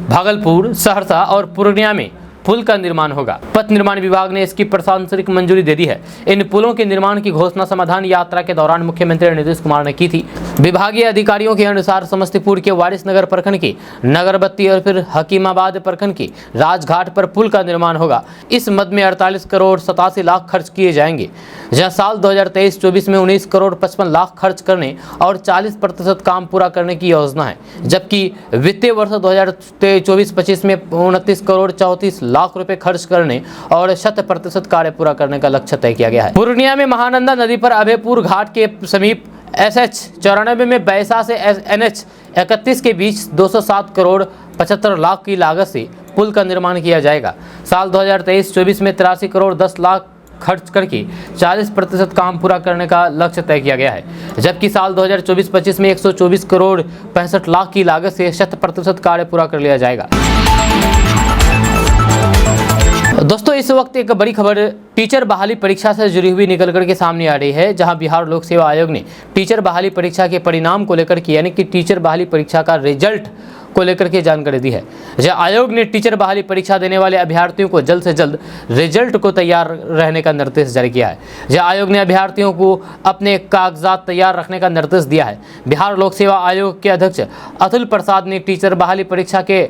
भागलपुर, सहरसा और पूर्णिया में पुल का निर्माण होगा। पथ निर्माण विभाग ने इसकी प्रशासनिक मंजूरी दे दी है। इन पुलों के निर्माण की घोषणा समाधान यात्रा के दौरान मुख्यमंत्री नीतीश कुमार ने की थी। विभागीय अधिकारियों के अनुसार समस्तीपुर के वारिसनगर प्रखंड के नगरबत्ती और फिर हकीमाबाद प्रखंड के राजघाट पर पुल का निर्माण होगा। इस मद में 48 करोड़ 87 लाख खर्च किए जाएंगे। जहाँ साल 2023-24 में 19 करोड़ 55 लाख खर्च करने और 40% काम पूरा करने की योजना है। जबकि वित्तीय वर्ष 2024-25 में 29 करोड़ 34 लाख रुपए खर्च करने और 100% कार्य पूरा करने का लक्ष्य तय किया गया है। पूर्णिया में महानंदा नदी पर अभयपुर घाट के समीप SH 94 में बैसा से NH 31 के बीच 207 करोड़ 75 लाख की लागत से पुल का निर्माण किया जाएगा। साल 2023-24 में 83 करोड़ 10 लाख खर्च करके 40% काम पूरा करने का लक्ष्य तय किया गया है। जबकि साल 2024-25 में 124 करोड़ 65 लाख की लागत से 100% कार्य पूरा कर लिया जाएगा। दोस्तों, इस वक्त एक बड़ी खबर टीचर बहाली परीक्षा से जुड़ी हुई निकल करके सामने आ रही है। जहां बिहार लोक सेवा आयोग ने टीचर बहाली परीक्षा के परिणाम को लेकर के यानी कि टीचर बहाली परीक्षा का रिजल्ट को लेकर के जानकारी दी है। जहां आयोग ने टीचर बहाली परीक्षा देने वाले अभ्यर्थियों को जल्द से जल्द रिजल्ट को तैयार रहने का निर्देश जारी किया है। जहां आयोग ने अभ्यर्थियों को अपने कागजात तैयार रखने का निर्देश दिया है। बिहार लोक सेवा आयोग के अध्यक्ष अतुल प्रसाद ने टीचर बहाली परीक्षा के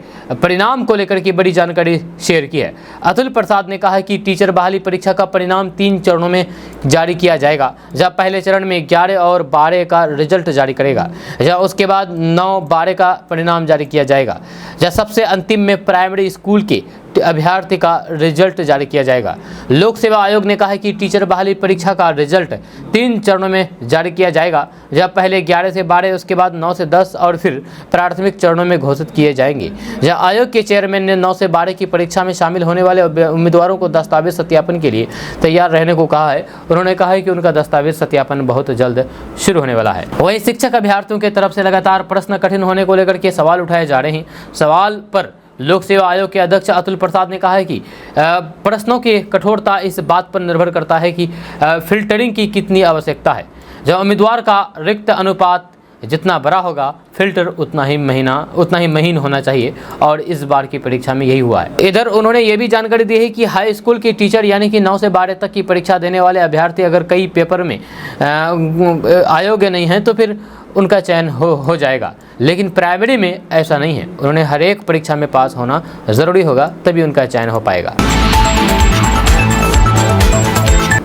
परिणाम को लेकर के बड़ी जानकारी शेयर की है। अतुल प्रसाद ने कहा कि टीचर बहाली परीक्षा का परिणाम 3 चरणों में जारी किया जाएगा। जहाँ पहले चरण में 11 और 12 का रिजल्ट जारी करेगा। जहाँ उसके बाद 9-12 का परिणाम जारी किया जाएगा। जहाँ सबसे अंतिम में प्राइमरी स्कूल के अभ्यर्थी का रिजल्ट जारी किया जाएगा। लोक सेवा आयोग ने कहा है कि टीचर बहाली परीक्षा का रिजल्ट 3 चरणों में जारी किया जाएगा। जहाँ पहले 11 से 12, उसके बाद 9 से 10 और फिर प्राथमिक चरणों में घोषित किए जाएंगे। जहाँ आयोग के चेयरमैन ने 9 से 12 की परीक्षा में शामिल होने वाले उम्मीदवारों को दस्तावेज सत्यापन के लिए तैयार रहने को कहा है। उन्होंने कहा है कि उनका दस्तावेज सत्यापन बहुत जल्द शुरू होने वाला है। वहीं शिक्षक अभ्यर्थियों की तरफ से लगातार प्रश्न कठिन होने को लेकर के सवाल उठाए जा रहे हैं। सवाल पर लोक सेवा आयोग के अध्यक्ष अतुल प्रसाद ने कहा है कि प्रश्नों की कठोरता इस बात पर निर्भर करता है कि फिल्टरिंग की कितनी आवश्यकता है। जब उम्मीदवार का रिक्त अनुपात जितना बड़ा होगा, फिल्टर उतना ही महीन होना चाहिए और इस बार की परीक्षा में यही हुआ है। इधर उन्होंने ये भी जानकारी दी है कि हाई स्कूल के टीचर यानी कि 9 से 12 तक की परीक्षा देने वाले अभ्यर्थी अगर कई पेपर में अयोग्य नहीं हैं तो फिर उनका चयन हो जाएगा। लेकिन प्राइमरी में ऐसा नहीं है। उन्होंने हर एक परीक्षा में पास होना ज़रूरी होगा, तभी उनका चयन हो पाएगा।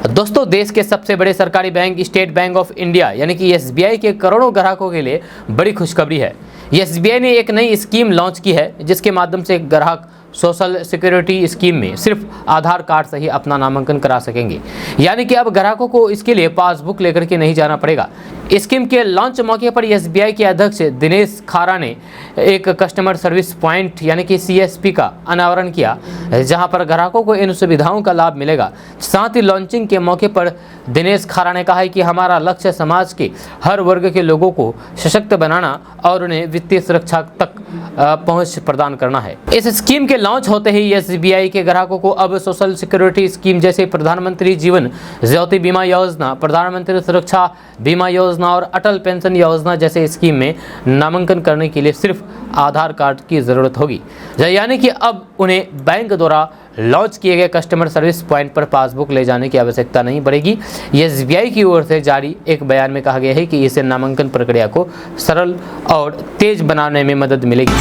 दोस्तों, देश के सबसे बड़े सरकारी bank state bank of India यानी कि SBI के करोड़ों ग्राहकों के लिए बड़ी खुशखबरी है। SBI ने एक नई स्कीम लॉन्च की है जिसके माध्यम से ग्राहक सोशल सिक्योरिटी स्कीम में सिर्फ आधार कार्ड से ही अपना नामांकन करा सकेंगे। यानी कि अब ग्राहकों को इसके लिए पासबुक लेकर के नहीं जाना पड़ेगा। स्कीम के लॉन्च मौके पर एसबीआई के अध्यक्ष दिनेश खारा ने एक कस्टमर सर्विस पॉइंट यानी कि सीएसपी का अनावरण किया, जहां पर ग्राहकों को इन सुविधाओं का लाभ मिलेगा। साथ ही लॉन्चिंग के मौके पर दिनेश खारा ने कहा है कि हमारा लक्ष्य समाज के हर वर्ग के लोगों को सशक्त बनाना और उन्हें वित्तीय सुरक्षा तक पहुंच प्रदान करना है। इस स्कीम के लॉन्च होते ही एसबीआई के ग्राहकों को अब सोशल सिक्योरिटी स्कीम जैसे प्रधानमंत्री जीवन ज्योति बीमा योजना, प्रधानमंत्री सुरक्षा बीमा योजना और अटल पेंशन योजना जैसे स्कीम में नामांकन करने के लिए सिर्फ आधार कार्ड की जरूरत होगी। यानी कि अब उन्हें बैंक द्वारा लॉन्च किए गए कस्टमर सर्विस पॉइंट पर पासबुक ले जाने की आवश्यकता नहीं पड़ेगी। एसबीआई की ओर से जारी एक बयान में कहा गया है कि इससे नामांकन प्रक्रिया को सरल और तेज बनाने में मदद मिलेगी।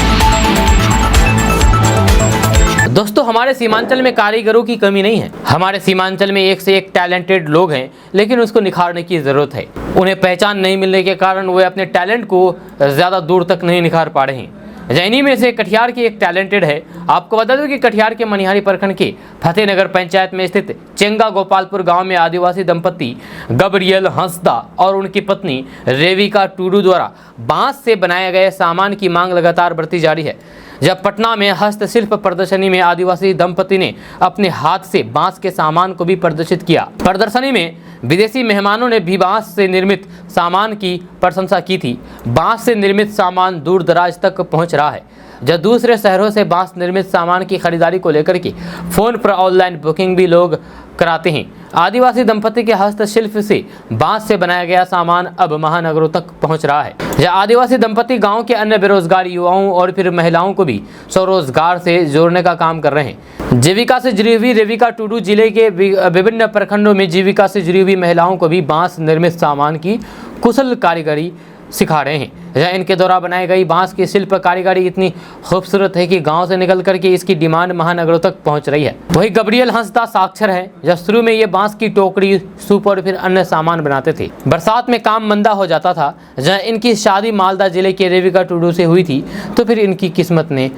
दोस्तों, हमारे सीमांचल में कारीगरों की कमी नहीं है। हमारे सीमांचल में एक से एक टैलेंटेड लोग हैं, लेकिन उसको निखारने की जरूरत है। उन्हें पहचान नहीं मिलने के कारण वे अपने टैलेंट को ज़्यादा दूर तक नहीं निखार पा रहे हैं। इन्हीं में से कटिहार की एक टैलेंटेड है। आपको बता दूं कि कटिहार के मनिहारी प्रखंड के फतेहनगर पंचायत में स्थित चेंगा गोपालपुर गांव में आदिवासी दंपति गब्रियल हंसदा और उनकी पत्नी रेविका टूडू द्वारा बांस से बनाए गए सामान की मांग लगातार बढ़ती जा रही है। जब पटना में हस्तशिल्प प्रदर्शनी में आदिवासी दंपति ने अपने हाथ से बांस के सामान को भी प्रदर्शित किया। प्रदर्शनी में विदेशी मेहमानों ने भी बांस से निर्मित सामान की प्रशंसा की थी। बांस से निर्मित सामान दूर दराज तक पहुंच रहा है। जब दूसरे शहरों से बांस निर्मित सामान की खरीदारी को लेकर के फोन पर ऑनलाइन बुकिंग भी लोग कराते हैं। आदिवासी दंपति के हस्तशिल्प से बांस से बनाया गया सामान अब महानगरों तक पहुंच रहा है। यह आदिवासी दंपति गांव के अन्य बेरोजगार युवाओं और फिर महिलाओं को भी स्वरोजगार से जोड़ने का काम कर रहे हैं। जीविका से जुड़ी हुई रेविका टूडू जिले के विभिन्न प्रखंडों में जीविका से जुड़ी हुई महिलाओं को भी बांस निर्मित सामान की कुशल कारीगरी सिखा रहे हैं। यह इनके द्वारा बनाई गई बांस की शिल्प कारीगरी इतनी खूबसूरत है कि गांव से निकल करके इसकी डिमांड महानगरों तक पहुंच रही है। वही गब्रियल हंसदा साक्षर है। जब शुरू में ये बांस की टोकरी, सूप और फिर अन्य सामान बनाते थे। बरसात में काम मंदा हो जाता था। जब इनकी शादी मालदा जिले के रेविका टूडू से हुई थी तो फिर इनकी किस्मत ने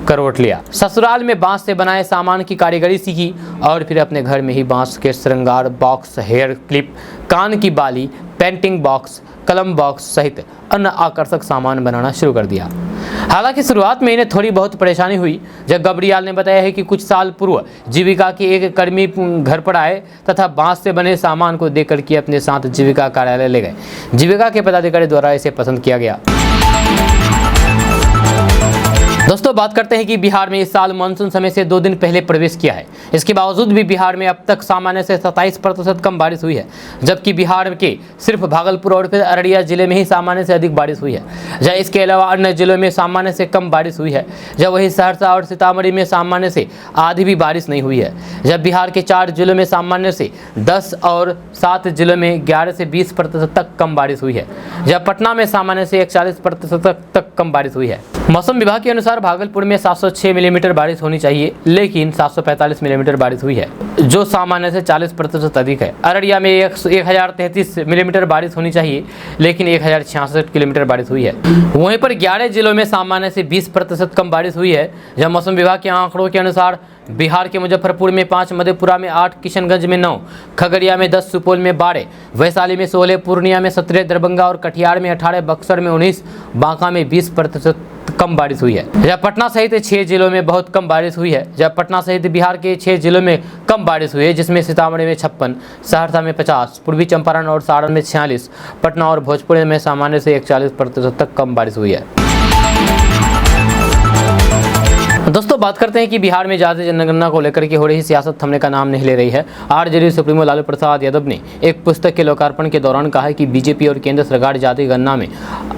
करवट लिया। ससुराल में बांस से बनाए सामान की कारीगरी सीखी और फिर अपने घर में ही बांस के श्रृंगार बॉक्स, हेयर क्लिप, कान की बाली, पेंटिंग बॉक्स, कलम बॉक्स सहित अन्य आकर्षक सामान बनाना शुरू कर दिया। हालांकि शुरुआत में इन्हें थोड़ी बहुत परेशानी हुई। जब गब्रियाल ने बताया है कि कुछ साल पूर्व जीविका के एक कर्मी घर पर आए तथा बांस से बने सामान को देख करके अपने साथ जीविका कार्यालय ले गए। जीविका के पदाधिकारी द्वारा इसे पसंद किया गया। दोस्तों, बात करते हैं कि बिहार में इस साल मानसून समय से 2 दिन पहले प्रवेश किया है। इसके बावजूद भी बिहार में अब तक सामान्य से 27% कम बारिश हुई है, जबकि बिहार के सिर्फ भागलपुर और फिर अररिया जिले में ही सामान्य से अधिक बारिश हुई है। जब इसके अलावा अन्य जिलों में सामान्य से कम बारिश हुई है। जब वही सहरसा और सीतामढ़ी में सामान्य से आधी भी बारिश नहीं हुई है। जब बिहार के 4 जिलों में सामान्य से 10 और 7 जिलों में 11 से 20% तक कम बारिश हुई है। जब पटना में सामान्य से 41% तक कम बारिश हुई है। मौसम विभाग के अनुसार भागलपुर में 706 मिलीमीटर बारिश होनी चाहिए, लेकिन 745 मिलीमीटर बारिश हुई है, जो सामान्य से 40% अधिक है। अररिया में 1033 मिलीमीटर बारिश होनी चाहिए, लेकिन 1066 किलोमीटर बारिश हुई है। वहीं पर 11 जिलों में सामान्य से 20% कम बारिश हुई है। जब मौसम विभाग के आंकड़ों के अनुसार बिहार के मुजफ्फरपुर में 5, मधेपुरा में 8, किशनगंज में 9, खगड़िया में 10, सुपौल में 12, वैशाली में 16, पूर्णिया में 17, दरभंगा और कटिहार में 18, बक्सर में 19, बांका में 20% कम बारिश हुई है। जब पटना सहित 6 जिलों में बहुत कम बारिश हुई है। जब पटना सहित बिहार के 6 जिलों में कम बारिश हुई है, जिसमें सीतामढ़ी में 56, सहरसा में 50, पूर्वी चंपारण और सारण में 46, पटना और भोजपुर में सामान्य से 41% तक कम बारिश हुई है। दोस्तों, बात करते हैं कि बिहार में जाति जनगणना को लेकर के हो रही सियासत थमने का नाम नहीं ले रही है। आरजेडी सुप्रीमो लालू प्रसाद यादव ने एक पुस्तक के लोकार्पण के दौरान कहा है कि बीजेपी और केंद्र सरकार जाति गणना में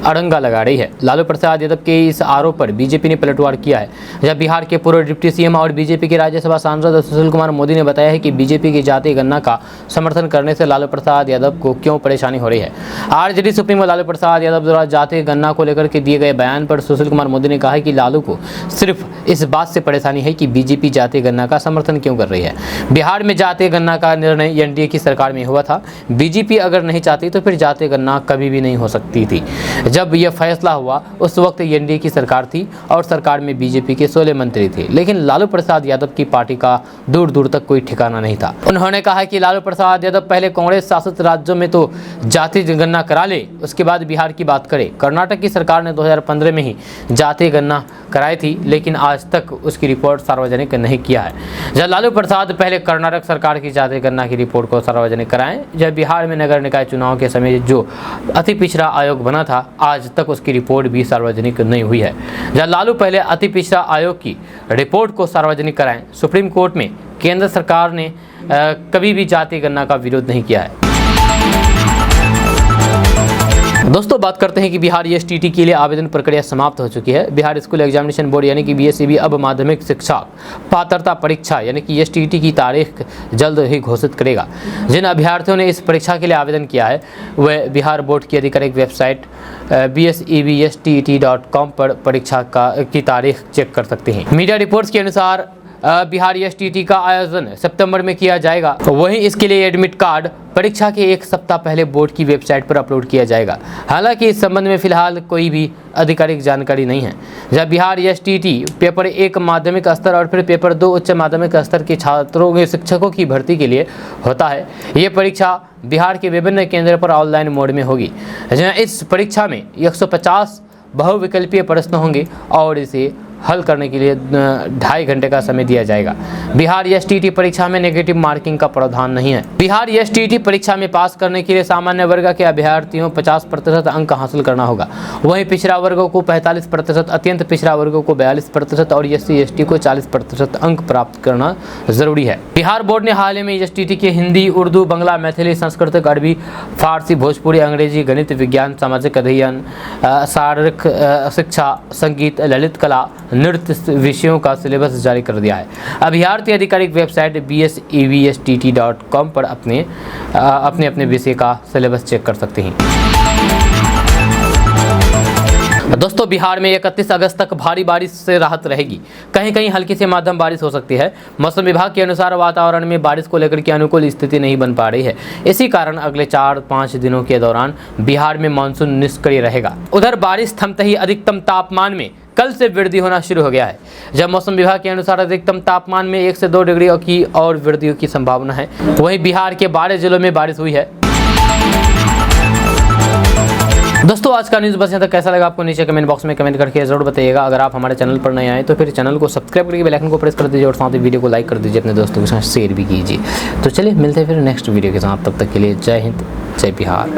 अड़ंगा लगा रही है। लालू प्रसाद यादव के इस आरोप पर बीजेपी ने पलटवार किया है। जब बिहार के पूर्व डिप्टी सीएम और बीजेपी के राज्यसभा सांसद सुशील कुमार मोदी ने बताया है कि बीजेपी की जाति गणना का समर्थन करने से लालू प्रसाद यादव को क्यों परेशानी हो रही है। आरजेडी सुप्रीमो लालू प्रसाद यादव द्वारा जाति गणना को लेकर के दिए गए बयान पर सुशील कुमार मोदी ने कहा है कि लालू को सिर्फ इस बात से परेशानी है कि बीजेपी जातीय गणना का समर्थन क्यों कर रही है। बिहार में जातीय गणना का निर्णय एनडीए की सरकार में हुआ था। बीजेपी अगर नहीं चाहती तो फिर जातीय गणना कभी भी नहीं हो सकती थी। जब यह फैसला हुआ उस वक्त एनडीए की सरकार थी और सरकार में बीजेपी के 16 मंत्री थे, लेकिन लालू प्रसाद यादव की पार्टी का दूर दूर तक कोई ठिकाना नहीं था। उन्होंने कहा कि लालू प्रसाद यादव पहले कांग्रेस शासित राज्यों में तो जातीय गणना करा ले, उसके बाद बिहार की बात करे। कर्नाटक की सरकार ने 2015 में ही जातीय गणना कराई थी, लेकिन आज तक उसकी रिपोर्ट सार्वजनिक नहीं किया है। जब लालू प्रसाद पहले कर्नाटक सरकार की जातीय गणना की रिपोर्ट को सार्वजनिक कराएं, जब बिहार में नगर निकाय चुनाव के समय जो अति पिछड़ा आयोग बना था, आज तक उसकी रिपोर्ट भी सार्वजनिक नहीं हुई है। जब लालू पहले अति पिछड़ा आयोग की रिपोर्ट को सार्वजनिक कराएं। सुप्रीम कोर्ट में केंद्र सरकार ने कभी भी जातीय गणना का विरोध नहीं किया है। दोस्तों बात करते हैं कि बिहार एसटीटी के लिए आवेदन प्रक्रिया समाप्त हो चुकी है। बिहार स्कूल एग्जामिनेशन बोर्ड यानी कि बीएसईबी अब माध्यमिक शिक्षा पात्रता परीक्षा यानी कि एसटीटी की तारीख जल्द ही घोषित करेगा। जिन अभ्यर्थियों ने इस परीक्षा के लिए आवेदन किया है वह बिहार बोर्ड की आधिकारिक वेबसाइट BSEBSTET.com पर परीक्षा की तारीख चेक कर सकते हैं। मीडिया रिपोर्ट्स के अनुसार बिहार एसटीटी का आयोजन सितंबर में किया जाएगा। वहीं इसके लिए एडमिट कार्ड परीक्षा के एक सप्ताह पहले बोर्ड की वेबसाइट पर अपलोड किया जाएगा। हालांकि इस संबंध में फिलहाल कोई भी आधिकारिक जानकारी नहीं है। जब बिहार एसटीटी पेपर 1 माध्यमिक स्तर और फिर पेपर 2 उच्च माध्यमिक स्तर के छात्रों के शिक्षकों की भर्ती के लिए होता है। ये परीक्षा बिहार के विभिन्न केंद्रों पर ऑनलाइन मोड में होगी। इस परीक्षा में 150 बहुविकल्पीय प्रश्न होंगे और इसे हल करने के लिए 2.5 घंटे का समय दिया जाएगा। बिहार एसटीटी परीक्षा में नेगेटिव मार्किंग का प्रावधान नहीं है। बिहार एसटीटी परीक्षा में पास करने के लिए सामान्य वर्ग के अभ्यर्थियों 50% अंक हासिल करना होगा। वहीं पिछड़ा वर्गों को 45%, अत्यंत पिछड़ा वर्गों को 42% और SC/ST को 40% अंक प्राप्त करना जरूरी है। बिहार बोर्ड ने हाल ही में एसटीटी के हिंदी, उर्दू, बांग्ला, मैथिली, संस्कृत, अरबी, फारसी, भोजपुरी, अंग्रेजी, गणित, विज्ञान, सामाजिक अध्ययन, शारीरिक शिक्षा, संगीत, ललित कला, नृत्य विषयों का सिलेबस जारी कर दिया है। अभ्यर्थी आधिकारिक वेबसाइट BSEBSTET.com पर अपने विषय का सिलेबस चेक कर सकते हैं। दोस्तों बिहार में 31 अगस्त तक भारी बारिश से राहत रहेगी। कहीं कहीं हल्की से मध्यम बारिश हो सकती है। मौसम विभाग के अनुसार वातावरण में बारिश को लेकर के अनुकूल स्थिति नहीं बन पा रही है। इसी कारण अगले 4-5 दिनों के दौरान बिहार में मानसून निष्क्रिय रहेगा। उधर बारिश थमते ही अधिकतम तापमान में कल से वृद्धि होना शुरू हो गया है। जब मौसम विभाग के अनुसार अधिकतम तापमान में 1 से 2 डिग्री की और वृद्धि की संभावना है। वहीं बिहार के 12 जिलों में बारिश हुई है। दोस्तों आज का न्यूज़ बस यहाँ तक। कैसा लगा आपको नीचे कमेंट बॉक्स में कमेंट करके जरूर बताइएगा। अगर आप हमारे चैनल पर नए आए तो फिर चैनल को सब्सक्राइब करके बेल आइकन को प्रेस कर दीजिए और साथ ही वीडियो को लाइक कर दीजिए, अपने दोस्तों के साथ शेयर भी कीजिए। तो चलिए मिलते हैं फिर नेक्स्ट वीडियो के साथ। तब तक के लिए जय हिंद, जय बिहार।